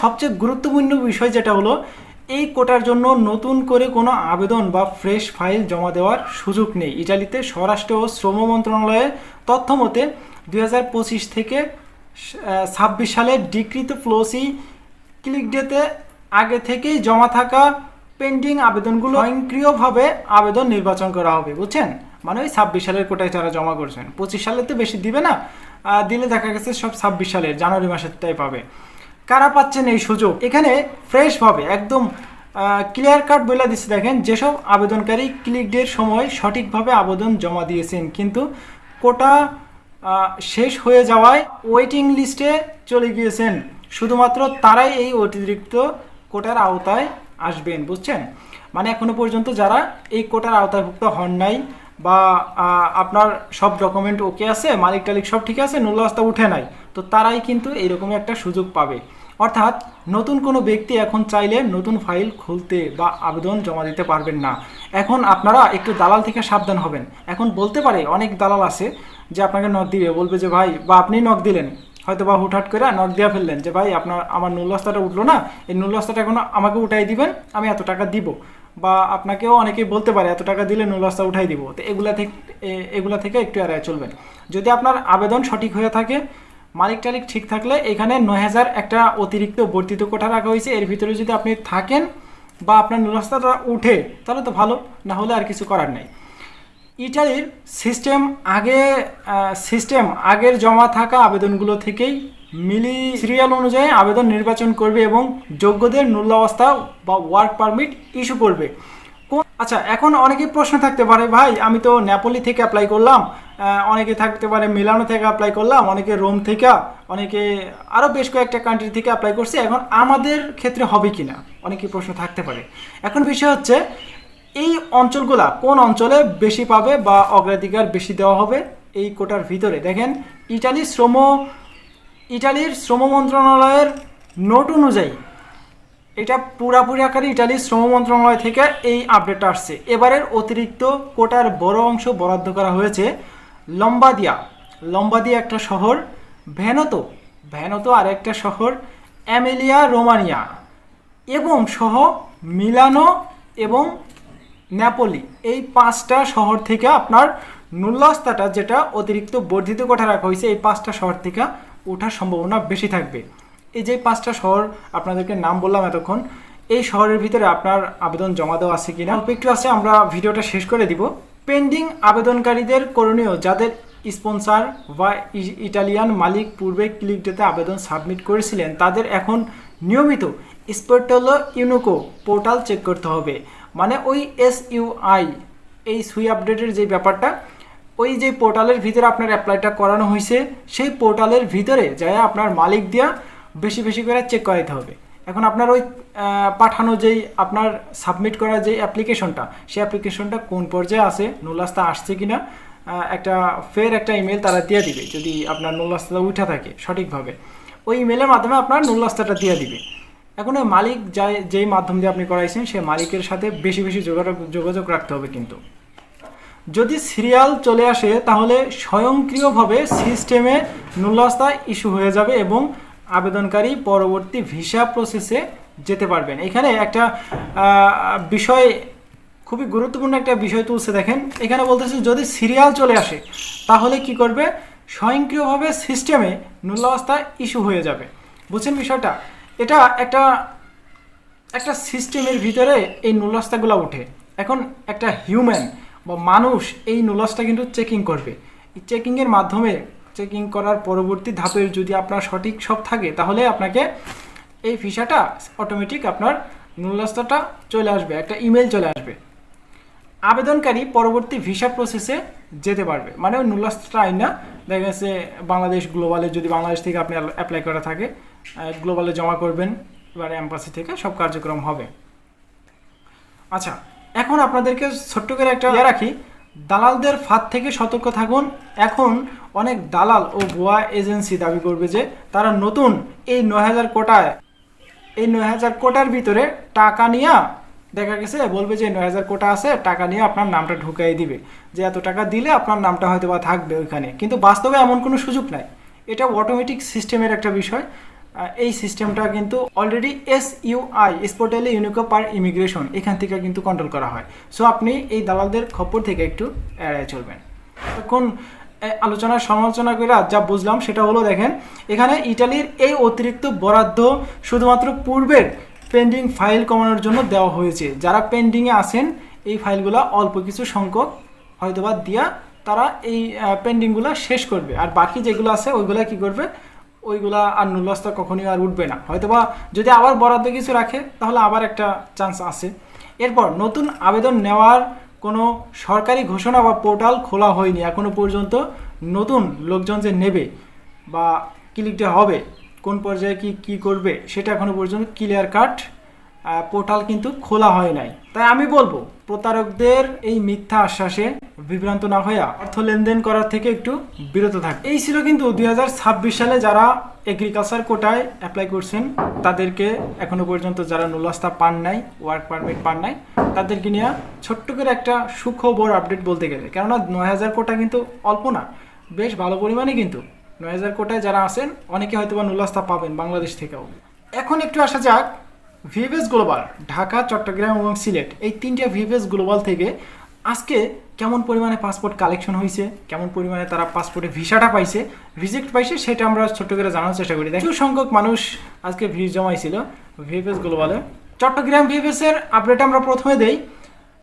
সবচেয়ে গুরুত্বপূর্ণ বিষয় যেটা হলো এই কোটার জন্য নতুন করে কোনো আবেদন বা ফ্রেশ ফাইল জমা দেওয়ার সুযোগ নেই। ইটালিতে স্বরাষ্ট্র ও শ্রম মন্ত্রণালয়ের তথ্য মতে 2025 থেকে 26 সালের ডিক্রিত ফ্লোসি ক্লিক ডেতে আগে থেকেই জমা থাকা পেন্ডিং আবেদনগুলো স্বয়ংক্রিয়ভাবে আবেদন নির্বাচন করা হবে, বুঝছেন? মানে ওই 26 সালের কোটায় যারা জমা করছেন, 25 সালে তো বেশি দিবে না, দিলে দেখা গেছে সব 26 সালের জানুয়ারি মাসেরটাই পাবে। কারা পাচ্ছেন এই সুযোগ? এখানে ফ্রেশভাবে একদম ক্লিয়ার কাট বলে দিচ্ছে, দেখেন যেসব আবেদনকারী ক্লিক ডের সময় সঠিকভাবে আবেদন জমা দিয়েছেন কিন্তু কোটা শেষ হয়ে যাওয়ায় ওয়েটিং লিস্টে চলে গিয়েছেন, শুধুমাত্র তারাই এই অতিরিক্ত কোটার আওতায় আসবেন, বুঝছেন? মানে এখনো পর্যন্ত যারা এই কোটার আওতাভুক্ত হন নাই বা আপনার সব ডকুমেন্ট ওকে আছে, মালিক টালিক সব ঠিক আছে, নুল্লাস্তা উঠে নাই, তো তারাই কিন্তু এইরকমই একটা সুযোগ পাবে। অর্থাৎ নতুন কোনো ব্যক্তি এখন চাইলে নতুন ফাইল খুলতে বা আবেদন জমা দিতে পারবেন না। এখন আপনারা একটু দালাল থেকে সাবধান হবেন। এখন বলতে পারে অনেক দালাল আছে যে আপনাকে নক দিবে, বলবে যে ভাই, বা আপনি নক দিলেন হয়তো বা হুটহাট করে নক দেওয়া ফেললেন যে ভাই আমার নুল্লাস্তাটা উঠলো না, এই নুল্লাস্তাটা এখন আমাকে উঠাই দিবেন, আমি এত টাকা দিব। বা আপনাকেও অনেকেই বলতে পারে এত টাকা দিলে নুল্লাস্তা উঠাই দিব। তো এগুলা থেকে একটু এড়ায় চলবেন। যদি আপনার আবেদন সঠিক হয়ে থাকে, মালিক টালিক ঠিক থাকলে এখানে 9000 একটা অতিরিক্ত বর্ধিত কোঠা রাখা হয়েছে, এর ভিতরে যদি আপনি থাকেন বা আপনার নুল্লাস্তাটা উঠে তাহলে তো ভালো, না হলে আর কিছু করার নেই। ইটালির সিস্টেম আগের জমা থাকা আবেদনগুলো থেকেই সিরিয়াল অনুযায়ী আবেদন নির্বাচন করবে এবং যোগ্যদের নুল্লাস্তা বা ওয়ার্ক পারমিট ইস্যু করবে। আচ্ছা, এখন অনেকেই প্রশ্ন থাকতে পারে, ভাই আমি তো নেপোলি থেকে অ্যাপ্লাই করলাম, অনেকে থাকতে পারে মিলানো থেকে অ্যাপ্লাই করলাম, অনেকে রোম থেকে, অনেকে আরও বেশ কয়েকটা কান্ট্রি থেকে অ্যাপ্লাই করছে, এখন আমাদের ক্ষেত্রে হবে কি না অনেকেই প্রশ্ন থাকতে পারে। এখন বিষয় হচ্ছে এই অঞ্চলগুলা কোন অঞ্চলে বেশি পাবে বা অগ্রাধিকার বেশি দেওয়া হবে এই কোটার ভিতরে। দেখেন ইটালির শ্রম মন্ত্রণালয়ের নোট অনুযায়ী, এটা পুরাপুরি আকারে ইটালির শ্রম মন্ত্রণালয় থেকে এই আপডেটটা আসছে। এবারের অতিরিক্ত কোটার বড় অংশ বরাদ্দ করা হয়েছে লম্বাদিয়া একটা শহর, ভেনেতো আর একটা শহর, এমিলিয়া রোমানিয়া এবং সহ মিলানো এবং নেপোলি, এই 5টা শহর থেকে আপনার নুল্লাস্তাটা যেটা অতিরিক্ত বর্ধিত কোঠা রাখা হয়েছে, এই 5টা শহর থেকে ওঠার সম্ভাবনা বেশি থাকবে। এই যে 5টা শহর আপনাদেরকে নাম বললাম এতক্ষণ, এই শহরের ভিতরে আপনার আবেদন জমা দেওয়া আছে কিনা অল্প একটু আছে, আমরা ভিডিওটা শেষ করে দিব। পেন্ডিং আবেদনকারীদের করণীয়, যাদের স্পন্সর বা ইটালিয়ান মালিক পূর্বে ক্লিক ডেতে আবেদন সাবমিট করেছিলেন, তাদের এখন নিয়মিত স্পোর্টালো ইউনিকো পোর্টাল চেক করতে হবে। মানে ওই SUI, এই সুই আপডেটের যে ব্যাপারটা, ওই যে পোর্টালের ভিতরে আপনার অ্যাপ্লাইটা করানো হয়েছে, সেই পোর্টালের ভিতরে যায় আপনার মালিক দিয়া বেশি বেশি করে চেক করাইতে হবে। এখন আপনার ওই পাঠানো যেই আপনার সাবমিট করা যে অ্যাপ্লিকেশনটা, সেই অ্যাপ্লিকেশনটা কোন পর্যায়ে আছে, নুল্লাস্তা আসছে কিনা, একটা ইমেল তারা দিয়ে দিবে। যদি আপনার নুল্লাস্তা উঠা থাকে সঠিকভাবে, ওই ইমেলের মাধ্যমে আপনার নুল্লাস্তাটা দিয়ে দিবে। এখন ওই মালিক যেই মাধ্যম দিয়ে আপনি করাইছেন, সেই মালিকের সাথে বেশি বেশি যোগাযোগ রাখতে হবে। কিন্তু যদি সিরিয়াল চলে আসে তাহলে স্বয়ংক্রিয়ভাবে সিস্টেমে নুল্লাস্তা ইস্যু হয়ে যাবে এবং আবেদনকারী পরবর্তী ভিসা প্রসেসে যেতে পারবেন। এখানে একটা বিষয়, খুবই গুরুত্বপূর্ণ একটা বিষয় তুলছে, দেখেন এখানে বলতেছে যদি সিরিয়াল চলে আসে তাহলে কি করবে, স্বয়ংক্রিয়ভাবে সিস্টেমে নুল্লাস্তা ইস্যু হয়ে যাবে। বুঝছেন বিষয়টা? এটা একটা সিস্টেমের ভিতরে এই নুল্লাস্তাগুলো ওঠে। এখন একটা হিউম্যান বা মানুষ এই নুল্লাস্তা কিন্তু চেকিং করবে। এই চেকিংয়ের মাধ্যমে, চেকিং করার পরবর্তী ধাপের যদি আপনার সঠিক সব থাকে, তাহলে আপনাকে এই ভিসাটা অটোমেটিক আপনার নুল্লাস্তাটা চলে আসবে, একটা ইমেল চলে আসবে। আবেদনকারী পরবর্তী ভিসা প্রসেসে যেতে পারবে। মানে ওই নুল্লাস্তাটা আইন না, দেখা গেছে বাংলাদেশ গ্লোবালে, যদি বাংলাদেশ থেকে আপনি অ্যাপ্লাই করা থাকে, গ্লোবালে জমা করবেন, এবারে এম্বাসি থেকে সব কার্যক্রম হবে। আচ্ছা, এখন আপনাদেরকে ছোট্ট করে একটা রাখি, দালালদের ফাঁদ থেকে সতর্ক থাকুন। এখন অনেক দালাল ও ভুয়া এজেন্সি দাবি করবে যে তারা নতুন এই 9000 কোটার ভিতরে টাকা নিয়ে, দেখা গেছে বলবে যে 9000 কোটা আছে, টাকা নিয়ে আপনার নামটা ঢুকাই দিবে, যে এত টাকা দিলে আপনার নামটা হয়তো বা থাকবে ওইখানে। কিন্তু বাস্তবে এমন কোনো সুযোগ নাই, এটা অটোমেটিক সিস্টেমের একটা বিষয়। এই সিস্টেমটা কিন্তু অলরেডি SUI, স্পোর্টালি ইউনিকো পার ইমিগ্রেশন, এখান থেকে কিন্তু কন্ট্রোল করা হয়। সো আপনি এই দালালদের খপ্পর থেকে একটু এড়িয়ে চলবেন। এখন আলোচনার সমালোচনা করে যা বুঝলাম সেটা হলো, দেখেন এখানে ইটালির এই অতিরিক্ত বরাদ্দ শুধুমাত্র পূর্বের পেন্ডিং ফাইল কমানোর জন্য দেওয়া হয়েছে। যারা পেন্ডিংয়ে আছেন এই ফাইলগুলো অল্প কিছু সংখ্যক হয়তোবা দিয়া তারা এই পেন্ডিংগুলো শেষ করবে, আর বাকি যেগুলো আছে ওইগুলা কি করবে, ওইগুলা আর নুলস্তা কখনোই আর উঠবে না। হয়তোবা যদি আবার বরাদ্দ কিছু রাখে তাহলে আবার একটা চান্স আছে। এরপর নতুন আবেদন নেওয়ার কোনো সরকারি ঘোষণা বা পোর্টাল খোলা হয়নি এখনো পর্যন্ত। নতুন লোকজন যে নেবে বা ক্লিকটা হবে, কোন পর্যায়ে কি করবে সেটা এখনো পর্যন্ত ক্লিয়ার কাট পোর্টাল কিন্তু খোলা হয় নাই। তাই আমি বলবো প্রতারকদের এই মিথ্যা আশ্বাসে বিভ্রান্ত না হয়ে অর্থ লেনদেন করার থেকে একটু বিরত থাকবে। এই ছিল কিন্তু 2026 সালে যারা এগ্রিকালচার কোটায় অ্যাপ্লাই করছেন তাদেরকে এখনো পর্যন্ত যারা নুলস্তা পান নাই, ওয়ার্ক পারমিট পান নাই, তাদেরকে নিয়ে ছোট্ট করে একটা সুখবর আপডেট বলতে গেলে। কেননা 9000 কোটা কিন্তু অল্প না, বেশ ভালো পরিমাণে কিন্তু 9000 কোটায় যারা আছেন অনেকে হয়তো বা নুলস্তা পাবেন বাংলাদেশ থেকেও। এখন একটু আসা যাক ভিএফএস গ্লোবাল, ঢাকা, চট্টগ্রাম এবং সিলেট, এই তিনটা ভিএফএস গ্লোবাল থেকে আজকে কেমন পরিমাণে পাসপোর্ট কালেকশন হয়েছে, কেমন পরিমাণে তারা পাসপোর্টে ভিসাটা পাইছে, ভিজিট পাইছে, সেটা আমরা ছোট্ট করে জানার চেষ্টা করি। কিছু সংখ্যক মানুষ আজকে ভিড় জমাইছিল ভিএফএস গ্লোবালে। চট্টগ্রাম ভিএফএস এর আপডেট আমরা প্রথমে দেই।